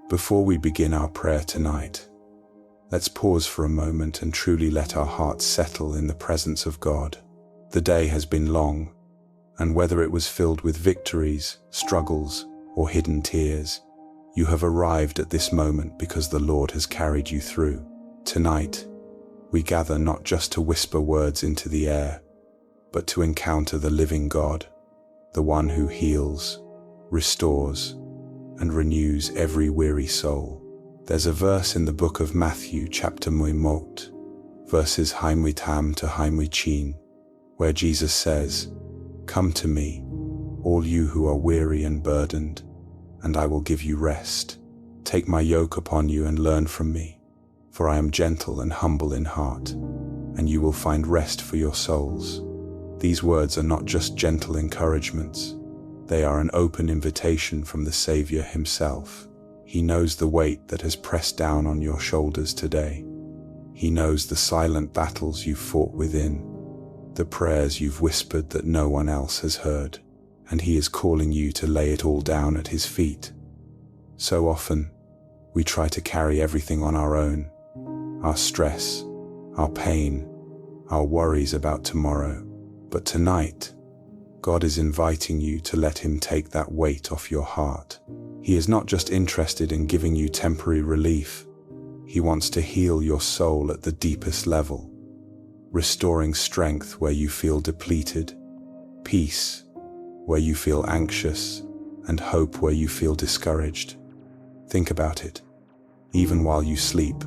Before we begin our prayer tonight, let's pause for a moment and truly let our hearts settle in the presence of God. The day has been long, and whether it was filled with victories, struggles, or hidden tears, you have arrived at this moment because the Lord has carried you through. Tonight, we gather not just to whisper words into the air, but to encounter the living God, the one who heals, restores, and renews every weary soul. There's a verse in the book of Matthew, chapter 11, verses 28 to 29, where Jesus says, "Come to me, all you who are weary and burdened, and I will give you rest. Take my yoke upon you and learn from me, for I am gentle and humble in heart, and you will find rest for your souls." These words are not just gentle encouragements. They are an open invitation from the Savior himself. He knows the weight that has pressed down on your shoulders today. He knows the silent battles you've fought within, the prayers you've whispered that no one else has heard, and he is calling you to lay it all down at his feet. So often, we try to carry everything on our own, our stress, our pain, our worries about tomorrow. But tonight, God is inviting you to let him take that weight off your heart. He is not just interested in giving you temporary relief. He wants to heal your soul at the deepest level, restoring strength where you feel depleted, peace where you feel anxious, and hope where you feel discouraged. Think about it. Even while you sleep,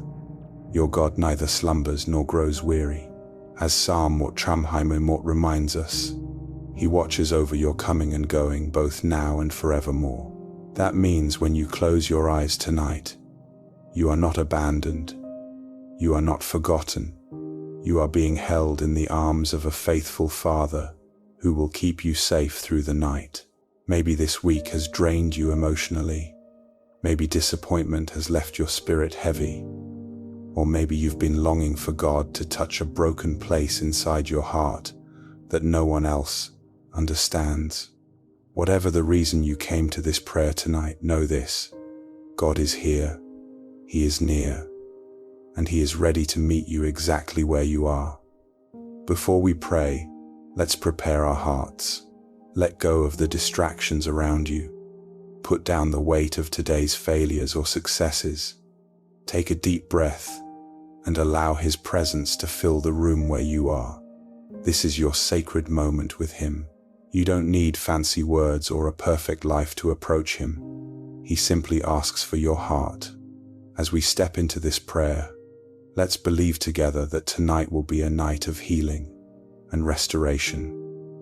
your God neither slumbers nor grows weary. As Psalm 139 reminds us, he watches over your coming and going both now and forevermore. That means when you close your eyes tonight, you are not abandoned, you are not forgotten, you are being held in the arms of a faithful Father who will keep you safe through the night. Maybe this week has drained you emotionally, maybe disappointment has left your spirit heavy, or maybe you've been longing for God to touch a broken place inside your heart that no one else understands. Whatever the reason you came to this prayer tonight, know this: God is here, he is near, and he is ready to meet you exactly where you are. Before we pray, let's prepare our hearts. Let go of the distractions around you. Put down the weight of today's failures or successes. Take a deep breath and allow his presence to fill the room where you are. This is your sacred moment with him. You don't need fancy words or a perfect life to approach him. He simply asks for your heart. As we step into this prayer, let's believe together that tonight will be a night of healing and restoration.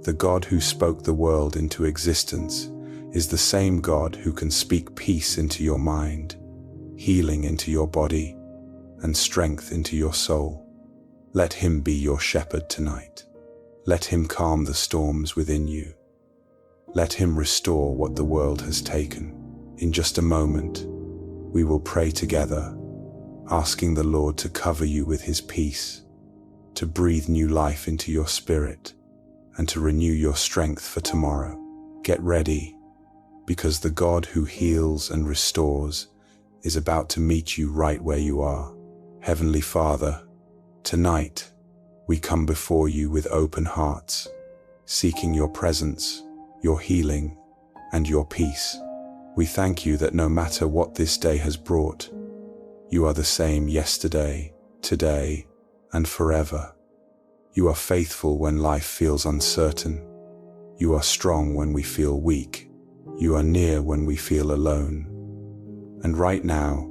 The God who spoke the world into existence is the same God who can speak peace into your mind, healing into your body, and strength into your soul. Let him be your shepherd tonight. Let him calm the storms within you. Let him restore what the world has taken. In just a moment, we will pray together, asking the Lord to cover you with his peace, to breathe new life into your spirit, and to renew your strength for tomorrow. Get ready, because the God who heals and restores is about to meet you right where you are. Heavenly Father, tonight we come before you with open hearts, seeking your presence, your healing, and your peace. We thank you that no matter what this day has brought, you are the same yesterday, today, and forever. You are faithful when life feels uncertain. You are strong when we feel weak. You are near when we feel alone. And right now,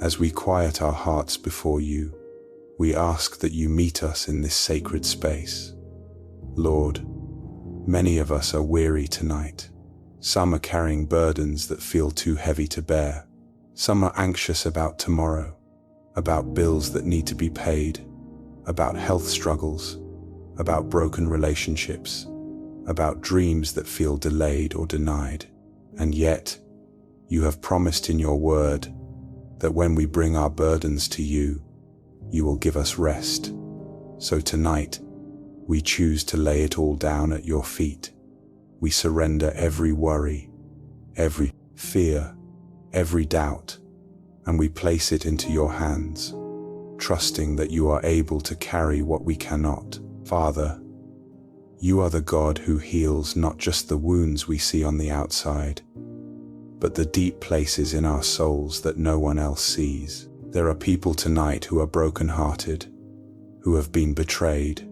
as we quiet our hearts before you, we ask that you meet us in this sacred space. Lord, many of us are weary tonight. Some are carrying burdens that feel too heavy to bear. Some are anxious about tomorrow, about bills that need to be paid, about health struggles, about broken relationships, about dreams that feel delayed or denied. And yet, you have promised in your word that when we bring our burdens to you, you will give us rest. So tonight, we choose to lay it all down at your feet. We surrender every worry, every fear, every doubt, and we place it into your hands, trusting that you are able to carry what we cannot. Father, you are the God who heals not just the wounds we see on the outside, but the deep places in our souls that no one else sees. There are people tonight who are broken-hearted, who have been betrayed,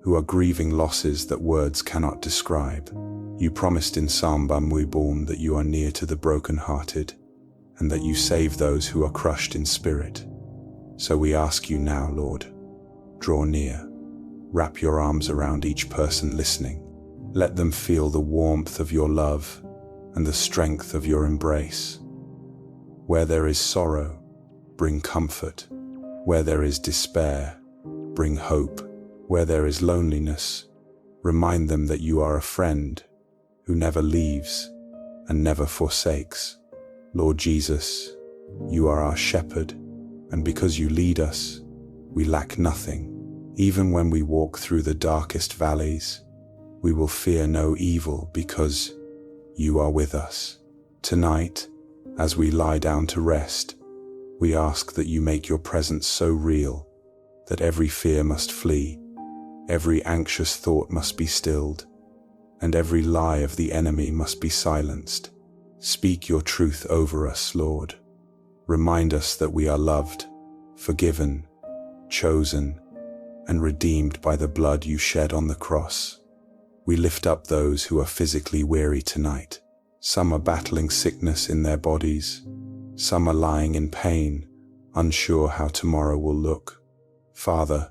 who are grieving losses that words cannot describe. You promised in Psalm 1 that you are near to the broken-hearted, and that you save those who are crushed in spirit. So we ask you now, Lord, draw near, wrap your arms around each person listening. Let them feel the warmth of your love and the strength of your embrace. Where there is sorrow, bring comfort. Where there is despair, bring hope. Where there is loneliness, remind them that you are a friend who never leaves and never forsakes. Lord Jesus, you are our shepherd, and because you lead us, we lack nothing. Even when we walk through the darkest valleys, we will fear no evil because you are with us. Tonight, as we lie down to rest, we ask that you make your presence so real that every fear must flee, every anxious thought must be stilled, and every lie of the enemy must be silenced. Speak your truth over us, Lord. Remind us that we are loved, forgiven, chosen, and redeemed by the blood you shed on the cross. We lift up those who are physically weary tonight. Some are battling sickness in their bodies. Some are lying in pain, unsure how tomorrow will look. Father,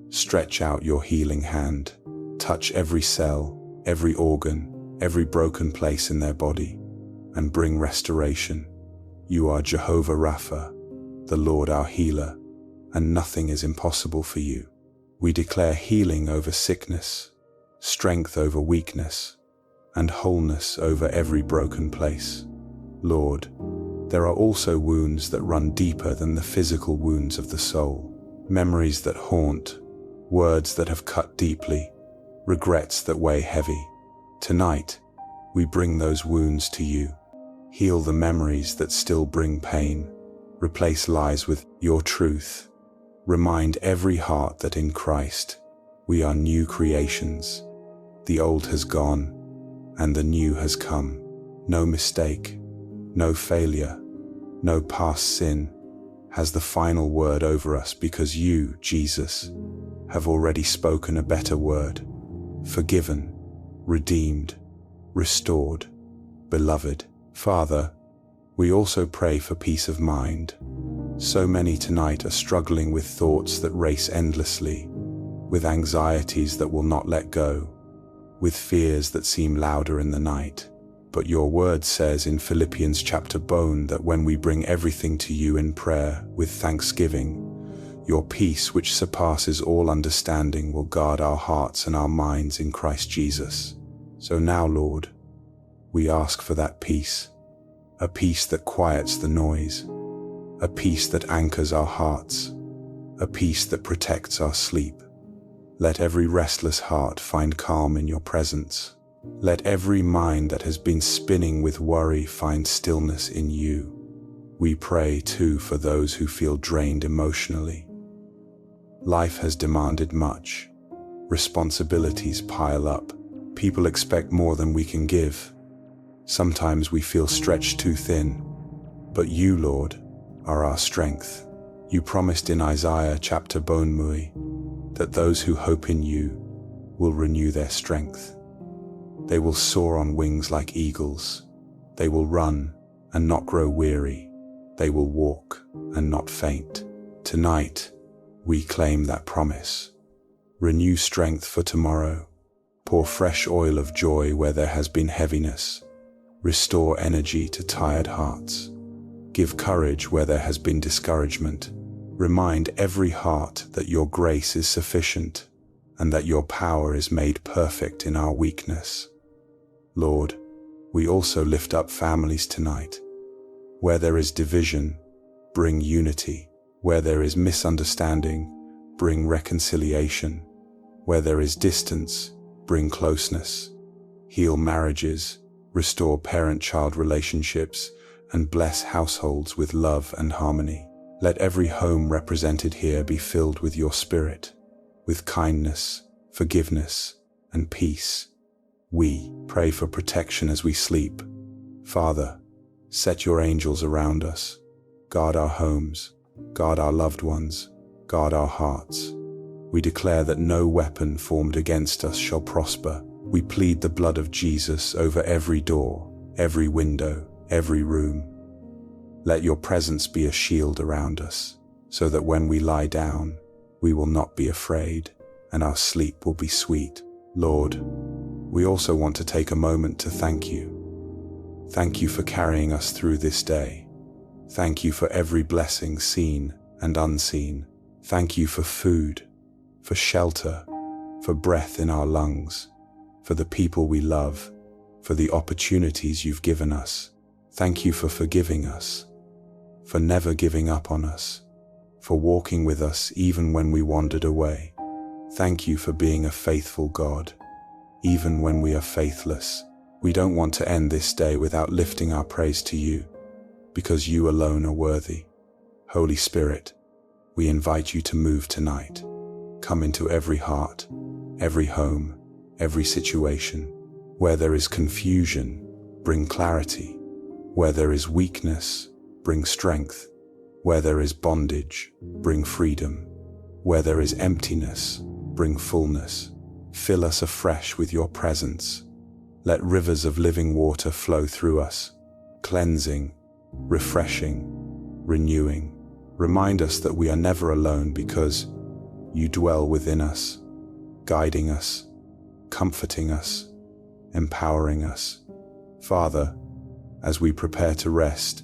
stretch out your healing hand. Touch every cell, every organ, every broken place in their body, and bring restoration. You are Jehovah Rapha, the Lord our healer, and nothing is impossible for you. We declare healing over sickness, strength over weakness, and wholeness over every broken place. Lord, there are also wounds that run deeper than the physical wounds of the soul. Memories that haunt, words that have cut deeply, regrets that weigh heavy. Tonight, we bring those wounds to you. Heal the memories that still bring pain. Replace lies with your truth. Remind every heart that in Christ, we are new creations. The old has gone, and the new has come. No mistake, no failure, no past sin has the final word over us because you, Jesus, have already spoken a better word. Forgiven, redeemed, restored, beloved. Father, we also pray for peace of mind. So many tonight are struggling with thoughts that race endlessly, with anxieties that will not let go, with fears that seem louder in the night. But your word says in Philippians chapter 1 that when we bring everything to you in prayer with thanksgiving, your peace, which surpasses all understanding, will guard our hearts and our minds in Christ Jesus. So now, Lord, we ask for that peace, a peace that quiets the noise, a peace that anchors our hearts, a peace that protects our sleep. Let every restless heart find calm in your presence. Let every mind that has been spinning with worry find stillness in you. We pray too for those who feel drained emotionally. Life has demanded much. Responsibilities pile up. People expect more than we can give. Sometimes we feel stretched too thin. But you, Lord, are our strength. You promised in Isaiah chapter 1 that those who hope in you will renew their strength. They will soar on wings like eagles. They will run and not grow weary. They will walk and not faint. Tonight, we claim that promise. Renew strength for tomorrow. Pour fresh oil of joy where there has been heaviness. Restore energy to tired hearts. Give courage where there has been discouragement. Remind every heart that your grace is sufficient and that your power is made perfect in our weakness. Lord, we also lift up families tonight. Where there is division, bring unity. Where there is misunderstanding, bring reconciliation. Where there is distance, bring closeness. Heal marriages, restore parent-child relationships, and bless households with love and harmony. Let every home represented here be filled with your Spirit, with kindness, forgiveness, and peace. We pray for protection as we sleep. Father, set your angels around us. Guard our homes, guard our loved ones, guard our hearts. We declare that no weapon formed against us shall prosper. We plead the blood of Jesus over every door, every window, every room. Let your presence be a shield around us, so that when we lie down, we will not be afraid, and our sleep will be sweet. Lord, we also want to take a moment to thank you. Thank you for carrying us through this day. Thank you for every blessing seen and unseen. Thank you for food, for shelter, for breath in our lungs, for the people we love, for the opportunities you've given us. Thank you for forgiving us, for never giving up on us, for walking with us even when we wandered away. Thank you for being a faithful God, even when we are faithless. We don't want to end this day without lifting our praise to you, because you alone are worthy. Holy Spirit, we invite you to move tonight. Come into every heart, every home, every situation. Where there is confusion, bring clarity. Where there is weakness, bring strength. Where there is bondage, bring freedom. Where there is emptiness, bring fullness. Fill us afresh with your presence. Let rivers of living water flow through us, cleansing, refreshing, renewing. Remind us that we are never alone because you dwell within us, guiding us, comforting us, empowering us. Father, as we prepare to rest,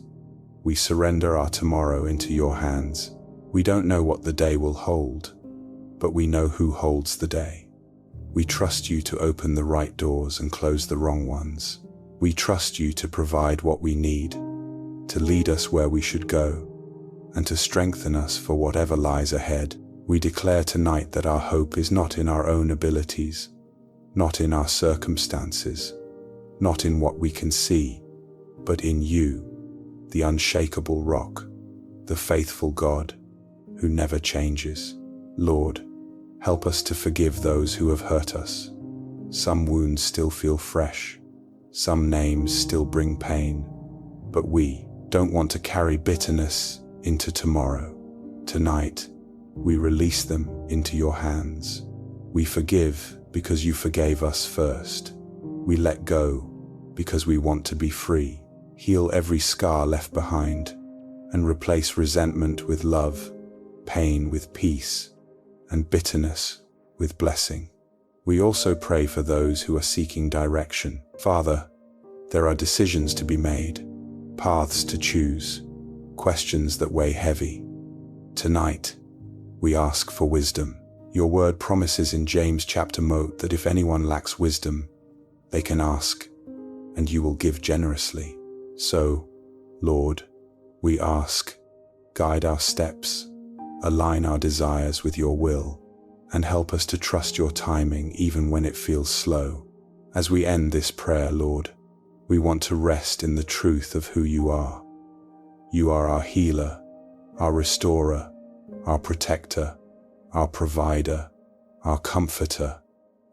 we surrender our tomorrow into your hands. We don't know what the day will hold, but we know who holds the day. We trust you to open the right doors and close the wrong ones. We trust you to provide what we need, to lead us where we should go, and to strengthen us for whatever lies ahead. We declare tonight that our hope is not in our own abilities, not in our circumstances, not in what we can see, but in you, the unshakable rock, the faithful God who never changes. Lord, help us to forgive those who have hurt us. Some wounds still feel fresh, some names still bring pain, but we don't want to carry bitterness into tomorrow. Tonight, we release them into your hands. We forgive because you forgave us first. We let go because we want to be free. Heal every scar left behind and replace resentment with love, pain with peace, and bitterness with blessing. We also pray for those who are seeking direction. Father, there are decisions to be made, paths to choose, questions that weigh heavy. Tonight, we ask for wisdom. Your word promises in James chapter 8 that if anyone lacks wisdom, they can ask, and you will give generously. So, Lord, we ask, guide our steps, align our desires with your will, and help us to trust your timing even when it feels slow. As we end this prayer, Lord, we want to rest in the truth of who you are. You are our healer, our restorer, our protector, our provider, our comforter,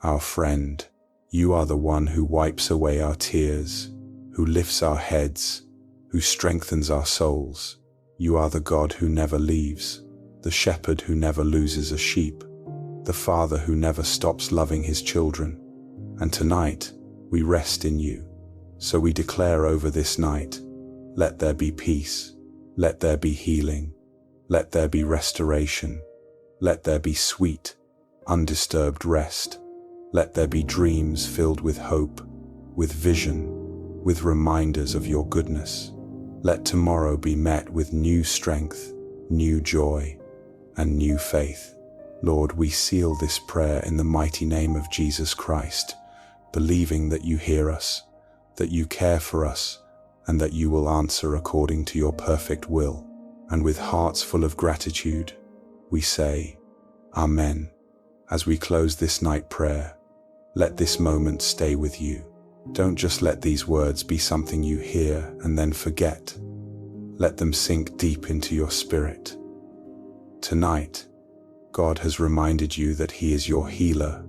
our friend. You are the one who wipes away our tears, who lifts our heads, who strengthens our souls. You are the God who never leaves, the shepherd who never loses a sheep, the father who never stops loving his children. And tonight, we rest in you. So we declare over this night, let there be peace, let there be healing, let there be restoration, let there be sweet, undisturbed rest, let there be dreams filled with hope, with vision, with reminders of your goodness. Let tomorrow be met with new strength, new joy, and new faith. Lord, we seal this prayer in the mighty name of Jesus Christ, believing that you hear us, that you care for us, and that you will answer according to your perfect will. And with hearts full of gratitude, we say, Amen. As we close this night prayer, let this moment stay with you. Don't just let these words be something you hear and then forget. Let them sink deep into your spirit. Tonight, God has reminded you that He is your healer,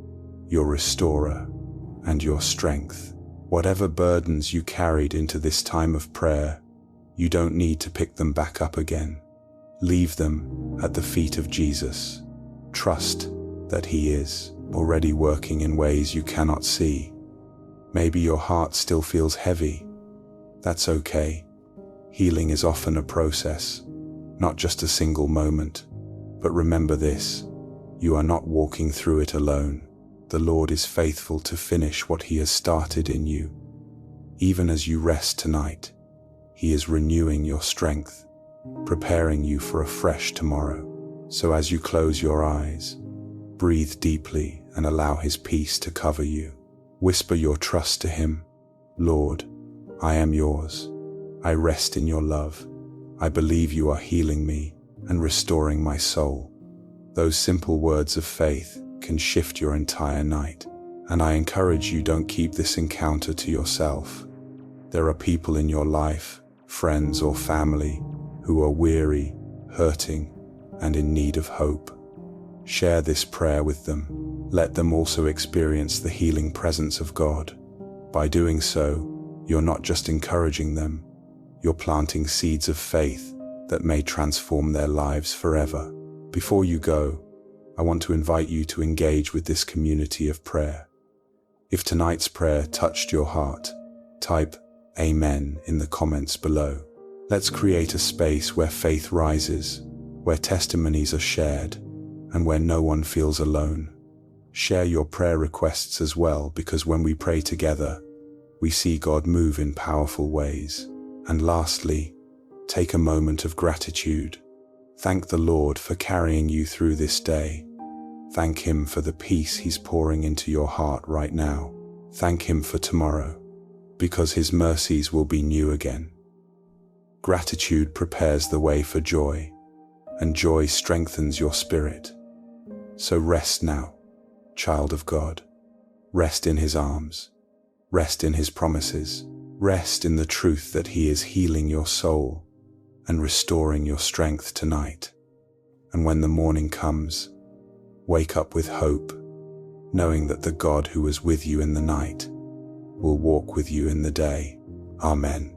your restorer, and your strength. Whatever burdens you carried into this time of prayer, you don't need to pick them back up again. Leave them at the feet of Jesus. Trust that He is already working in ways you cannot see. Maybe your heart still feels heavy. That's okay. Healing is often a process, not just a single moment. But remember this, you are not walking through it alone. The Lord is faithful to finish what He has started in you. Even as you rest tonight, He is renewing your strength, preparing you for a fresh tomorrow. So as you close your eyes, breathe deeply and allow His peace to cover you. Whisper your trust to Him. Lord, I am yours. I rest in your love. I believe you are healing me and restoring my soul. Those simple words of faith can shift your entire night. And I encourage you, don't keep this encounter to yourself. There are people in your life, friends or family, who are weary, hurting, and in need of hope. Share this prayer with them. Let them also experience the healing presence of God. By doing so, you're not just encouraging them, you're planting seeds of faith that may transform their lives forever. Before you go, I want to invite you to engage with this community of prayer. If tonight's prayer touched your heart, type Amen in the comments below. Let's create a space where faith rises, where testimonies are shared, and where no one feels alone. Share your prayer requests as well, because when we pray together, we see God move in powerful ways. And lastly, take a moment of gratitude. Thank the Lord for carrying you through this day. Thank Him for the peace He's pouring into your heart right now. Thank Him for tomorrow, because His mercies will be new again. Gratitude prepares the way for joy, and joy strengthens your spirit. So rest now, child of God. Rest in His arms. Rest in His promises. Rest in the truth that He is healing your soul and restoring your strength tonight. And when the morning comes, wake up with hope, knowing that the God who was with you in the night will walk with you in the day. Amen.